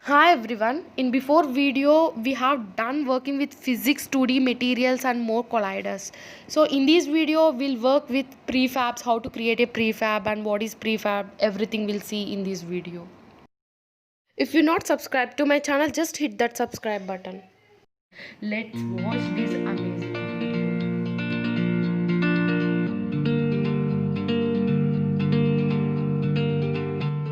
Hi everyone. In before video we have done working with physics 2D materials and more colliders. So in this video we'll work with prefabs, how to create a prefab and what is prefab, everything we'll see in this video. If you're not subscribed to my channel, just hit that subscribe button. Let's watch this amazing video.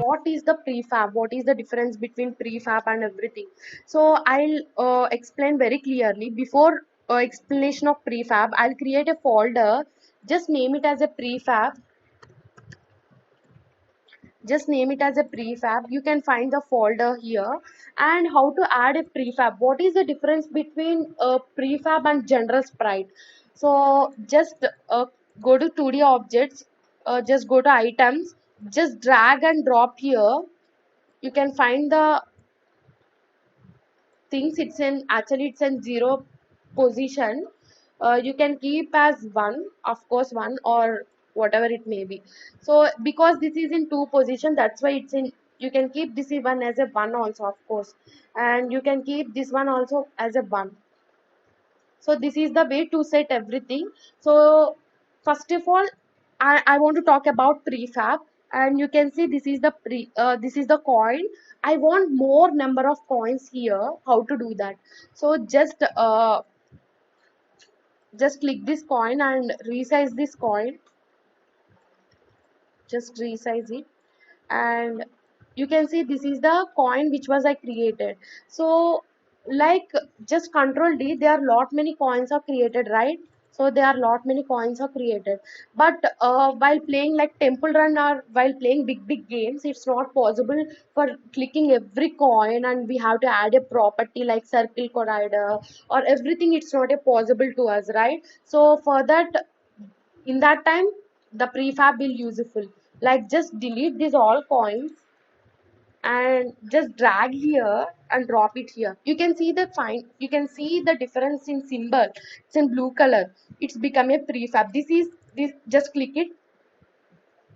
What is the prefab, what is the difference between prefab and everything. So I'll explain very clearly. Before explanation of prefab, I'll create a folder, just name it as a prefab, just name it as a prefab. You can find the folder here. And how to add a prefab, what is the difference between prefab and general sprite. So just go to 2D objects, just go to items, just drag and drop here. You can find the things, it's in actually it's in zero position. You can keep as one, of course one, or whatever it may be. So because this is in two position, that's why it's in, you can keep this one as a one also, of course, and you can keep this one also as a one. So this is the way to set everything. So first of all, I want to talk about prefab. And you can see this is the this is the coin. I want more number of coins here. How to do that? So just click this coin and resize this coin. Just resize it. And you can see this is the coin which was I created. So like, just control D, there are lot many coins are created, right? So there are lot many coins are created, but while playing like temple run or while playing big games, it's not possible for clicking every coin, and we have to add a property like circle collider or everything. It's not a possible to us, right? So for that, in that time, the prefab will useful. Like, just delete these all coins and just drag here and drop it here. You can see the fine, you can see the difference in symbol. It's in blue color. It's become a prefab. This is this, just click it.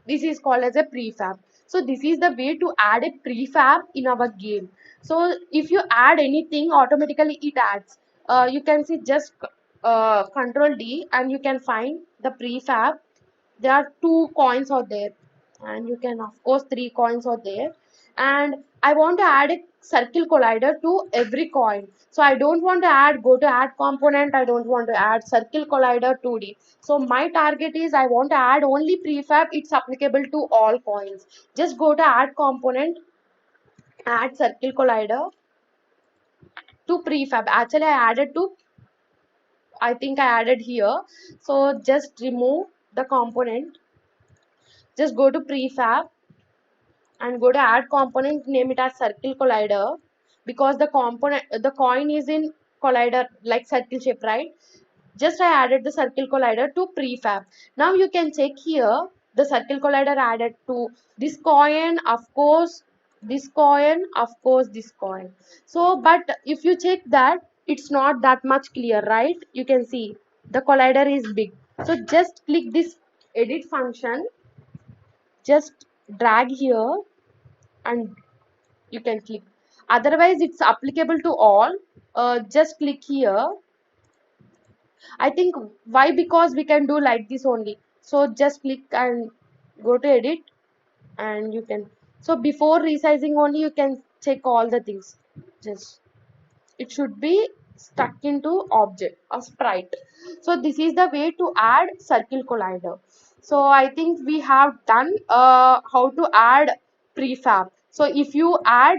This is called as a prefab. So this is the way to add a prefab in our game. So if you add anything, automatically it adds. You can see, just control D and you can find the prefab. There are two coins out there, and you can, of course, three coins out there. And I want to add a circle collider to every coin. So I don't want to add, go to add component, I don't want to add circle collider 2D. So my target is, I want to add only prefab, it's applicable to all coins. Just go to add component, add circle collider to prefab. Actually I added to, I think I added here. So just remove the component, just go to prefab and go to add component, name it as circle collider, because the component, the coin is in collider like circle shape, right? Just I added the circle collider to prefab. Now you can check here, the circle collider added to this coin, of course this coin, of course this coin. So but if you check that, it's not that much clear, right? You can see the collider is big. So just click this edit function, just drag here and you can click. Otherwise it's applicable to all. Just click here. I think why, because we can do like this only. So just click and go to edit and you can. So before resizing only, you can check all the things. Just, it should be stuck into object or sprite. So this is the way to add circle collider. So I think we have done how to add prefab. So if you add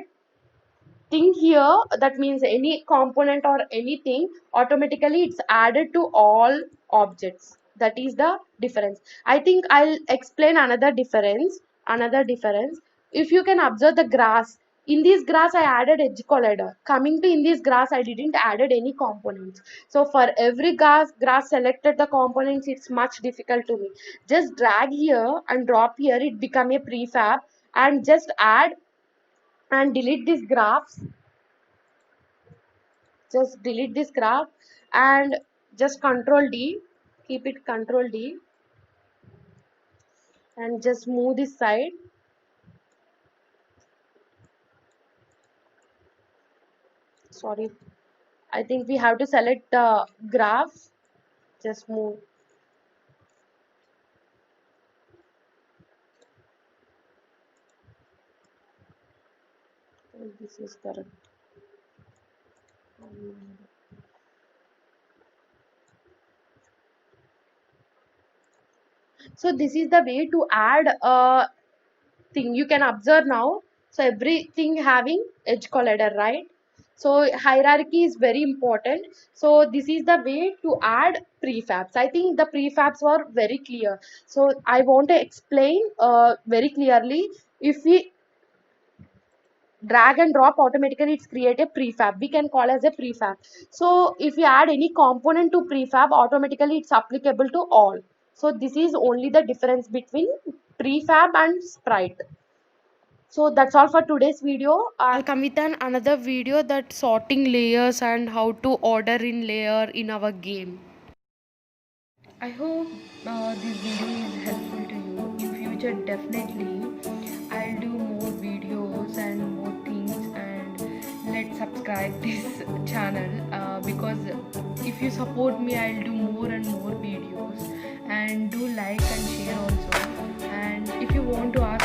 thing here, that means any component or anything, automatically it's added to all objects. That is the difference. I think I'll explain another difference. If you can observe the grass, in this grass I added edge collider. Coming to in this grass, I didn't added any components. So for every grass selected the components, it's much difficult to me. Just drag here and drop here, it become a prefab. And just add and delete these graphs. Just delete this graph and just control D, keep it control D, and just move this side. Sorry, I think we have to select the graph. Just move. This is correct. So this is the way to add a thing. You can observe now. So everything having edge collider, right? So hierarchy is very important. So this is the way to add prefabs. I think the prefabs were very clear. So I want to explain very clearly. If we drag and drop, automatically it's create a prefab, we can call as a prefab. So if you add any component to prefab, automatically it's applicable to all. So this is only the difference between prefab and sprite. So that's all for today's video. I'll come with another video that sorting layers and how to order in layer in our game. I hope this video is helpful to you. In future, definitely I'll do more videos and more things, and let's subscribe this channel because if you support me, I'll do more and more videos, and do like and share also. And if you want to ask